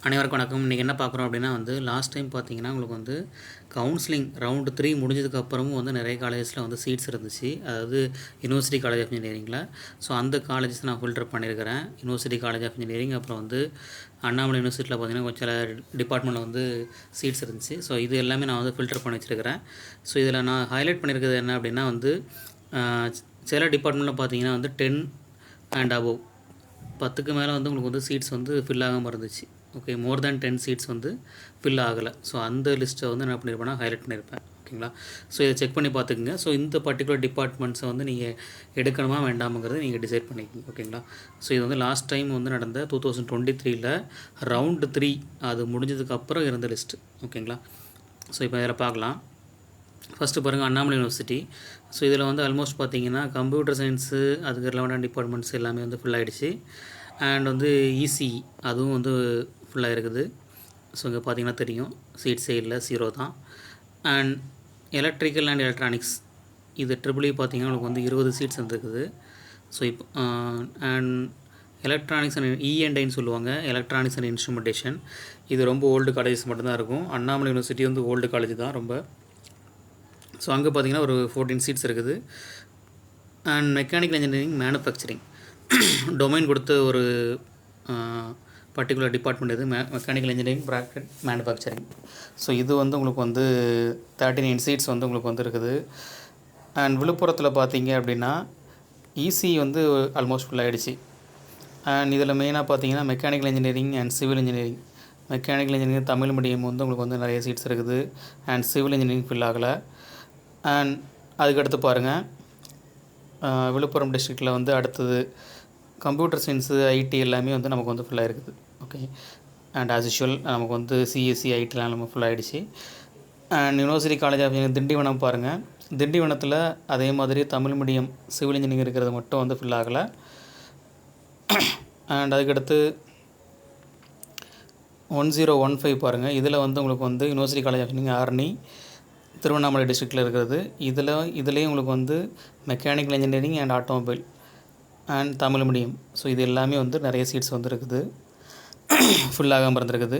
அனைவருக்கும் வணக்கம். இன்றைக்கி என்ன பார்க்குறோம் அப்படின்னா லாஸ்ட் டைம் பார்த்தீங்கன்னா உங்களுக்கு கவுன்சிலிங் ரவுண்டு 3 முடிஞ்சதுக்கப்புறமும் நிறைய காலேஜஸில் சீட்ஸ் இருந்துச்சு. அதாவது யூனிவர்சிட்டி காலேஜ் ஆஃப் இன்ஜினியரிங்கில். ஸோ அந்த காலேஜஸ் நான் ஃபில்டர் பண்ணியிருக்கிறேன். யூனிவர்சிட்டி காலேஜ் ஆஃப் இன்ஜினியரிங், அப்புறம் அண்ணாமலை யூனிவர்சிட்டியில் பார்த்தீங்கன்னா சில டிபார்ட்மெண்ட்டில் சீட்ஸ் இருந்துச்சு. ஸோ இது எல்லாமே நான் ஃபில்டர் பண்ணி வச்சுருக்கிறேன். ஸோ இதில் நான் ஹைலைட் பண்ணியிருக்கிறது என்ன அப்படின்னா சில டிபார்ட்மெண்ட்டில் பார்த்தீங்கன்னா 10 அண்ட் அபோவ் 10க்கு மேலே உங்களுக்கு சீட்ஸ் ஃபில் ஆகாமல் இருந்துச்சு. ஓகே, மோர் தேன் 10 சீட்ஸ் ஃபில் ஆகலை. ஸோ அந்த லிஸ்ட்டை என்ன பண்ணியிருப்பேன்னா ஹைலைட் பண்ணியிருப்பேன். ஓகேங்களா? ஸோ இதை செக் பண்ணி பார்த்துக்குங்க. ஸோ இந்த பர்டிகுலர் டிபார்ட்மெண்ட்ஸை நீங்கள் எடுக்கணுமா வேண்டாமுங்கிறது நீங்கள் டிசைட் பண்ணிக்கோங்க. ஓகேங்களா? ஸோ இது லாஸ்ட் டைம் நடந்த 2023 ரவுண்டு 3 அது முடிஞ்சதுக்கப்புறம் இருந்த லிஸ்ட்டு. ஓகேங்களா? ஸோ இப்போ இதில் பார்க்கலாம். ஃபஸ்ட்டு பாருங்கள், அண்ணாமலை யூனிவர்சிட்டி. ஸோ இதில் ஆல்மோஸ்ட் பார்த்தீங்கன்னா கம்ப்யூட்டர் சயின்ஸு அதுக்கு ரிலவெண்டான டிபார்ட்மெண்ட்ஸ் எல்லாமே ஃபுல் ஆகிடுச்சு. அண்ட் இசி அதுவும் ஃபுல்லாக இருக்குது. ஸோ இங்கே பார்த்தீங்கன்னா தெரியும், சீட்ஸே இல்லை, 0 தான். அண்ட் எலக்ட்ரிக்கல் அண்ட் எலக்ட்ரானிக்ஸ் இது ட்ரிபிள் பார்த்தீங்கன்னா உங்களுக்கு 20 சீட்ஸ் வந்துருக்குது. ஸோ இப்போ அண்ட் எலக்ட்ரானிக்ஸ் அண்ட் இஎன்ஐன்னு சொல்லுவாங்க, எலக்ட்ரானிக்ஸ் அண்ட் இன்ஸ்ட்ருமெண்டேஷன். இது ரொம்ப ஓல்டு காலேஜஸ் மட்டும்தான் இருக்கும். அண்ணாமலை யூனிவர்சிட்டி ஓல்டு காலேஜ் தான் ரொம்ப. ஸோ அங்கே பார்த்தீங்கன்னா ஒரு 14 சீட்ஸ் இருக்குது. And mechanical engineering manufacturing domain கொடுத்த ஒரு பர்டிகுலர் டிபார்ட்மெண்ட் இது mechanical engineering bracket manufacturing. So இது உங்களுக்கு 39 சீட்ஸ் உங்களுக்கு இருக்குது. அண்ட் விழுப்புரத்தில் பார்த்தீங்க அப்படின்னா இசி ஆல்மோஸ்ட் ஃபுல் ஆகிடுச்சு. அண்ட் இதில் மெயினாக பார்த்தீங்கன்னா mechanical engineering and civil engineering. Mechanical engineering Tamil medium உங்களுக்கு நிறைய சீட்ஸ் இருக்குது. அண்ட் சிவில் இன்ஜினியரிங் ஃபில் ஆகலை. அண்ட் அதுக்கடுத்து பாருங்கள், விழுப்புரம் டிஸ்ட்ரிக்டில் அடுத்தது கம்ப்யூட்டர் சயின்ஸு ஐடி எல்லாமே நமக்கு ஃபுல்லாக இருக்குது. ஓகே, அண்ட் ஆஸ் யூஷுவல் நமக்கு சிஎஸ்சி ஐடிலாம் நம்ம ஃபுல் ஆகிடுச்சு. And university college of Tindivanam பாருங்கள், திண்டிவனத்தில் அதே மாதிரி தமிழ் மீடியம் சிவில் இன்ஜினியரிங் இருக்கிறது மட்டும் ஃபுல் ஆகலை. அண்ட் அதுக்கடுத்து 1015 பாருங்கள், இதில் உங்களுக்கு university college of engineering Arani Tiruvannamalai டிஸ்ட்ரிக்டில் இருக்கிறது. இதுலேயும் உங்களுக்கு mechanical engineering and automobile and Tamil medium. So இது எல்லாமே நிறைய சீட்ஸ் இருக்குது, ஃபுல்லாகாமல் இருந்திருக்குது.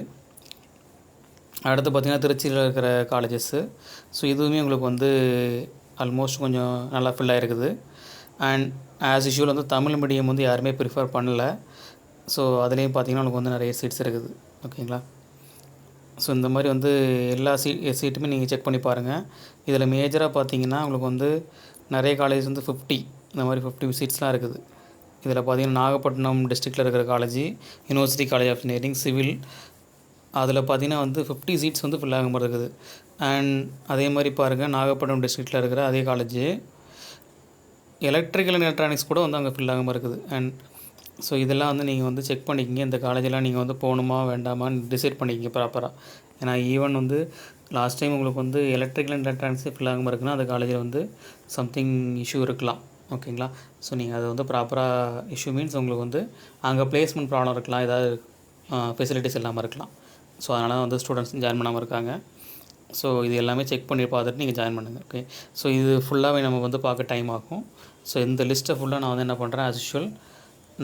அடுத்து பார்த்திங்கன்னா திருச்சியில் இருக்கிற காலேஜஸ்ஸு. ஸோ இதுவுமே உங்களுக்கு ஆல்மோஸ்ட் கொஞ்சம் நல்லா ஃபில் ஆகிருக்குது. And as usual Tamil medium யாருமே ப்ரிஃபர் பண்ணலை. ஸோ அதுலேயும் பார்த்திங்கன்னா உங்களுக்கு நிறைய சீட்ஸ் இருக்குது. ஓகேங்களா? ஸோ இந்த மாதிரி எல்லா சீட்டுமே நீங்கள் செக் பண்ணி பாருங்கள். இதில் மேஜராக பார்த்தீங்கன்னா உங்களுக்கு நிறைய காலேஜ் 50 இந்த மாதிரி 50 சீட்ஸ்லாம் இருக்குது. இதில் பார்த்தீங்கன்னா நாகப்பட்டினம் டிஸ்ட்ரிக்டில் இருக்கிற college university college of engineering civil, அதில் பார்த்தீங்கன்னா 50 சீட்ஸ் ஃபில் ஆக மாதிரி இருக்குது. அண்ட் அதே மாதிரி பாருங்கள், நாகப்பட்டினம் டிஸ்ட்ரிக்டில் இருக்கிற அதே காலேஜ் எலக்ட்ரிக்கல் அண்ட் எலக்ட்ரானிக்ஸ் கூட அங்கே ஃபில் ஆகாமல் இருக்குது. அண்ட் ஸோ இதெல்லாம் நீங்கள் செக் பண்ணிக்கிங்க. இந்த காலேஜெல்லாம் நீங்கள் போகணுமா வேண்டாமான்னு டிசைட் பண்ணிக்கிங்க ப்ராப்பராக. ஏன்னா ஈவன் லாஸ்ட் டைம் உங்களுக்கு எலக்ட்ரிக்கல் அண்ட் எலக்ட்ரானிக்ஸ் ஃபில் ஆகாமல் இருக்குன்னா அந்த காலேஜில் சம்திங் இஷ்யூ இருக்கலாம். ஓகேங்களா? ஸோ நீங்கள் அதை ப்ராப்பராக இஷ்யூ மீன்ஸ் உங்களுக்கு அங்கே பிளேஸ்மெண்ட் ப்ராப்ளம் இருக்கலாம், ஏதாவது ஃபெசிலிட்டிஸ் இல்லாமல் இருக்கலாம். ஸோ அதனால் தான் ஸ்டூடெண்ட்ஸ் ஜாயின் பண்ணாமல் இருக்காங்க. ஸோ இது எல்லாமே செக் பண்ணி பார்த்துட்டு நீங்கள் ஜாயின் பண்ணுங்கள். ஓகே, ஸோ இது ஃபுல்லாகவே நம்ம பார்க்க டைம் ஆகும். ஸோ இந்த லிஸ்ட்டை ஃபுல்லாக நான் என்ன பண்ணுறேன், ஆஸ் யூஷுவல்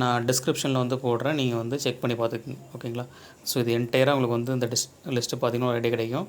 நான் டிஸ்கிரிப்ஷனில் போடுறேன், நீங்கள் செக் பண்ணி பார்த்துக்குங்க. ஓகேங்களா? ஸோ இது என்டையராக உங்களுக்கு இந்த லிஸ்ட்டு பார்த்தீங்கன்னா ஒரு ஐடியா கிடைக்கும்.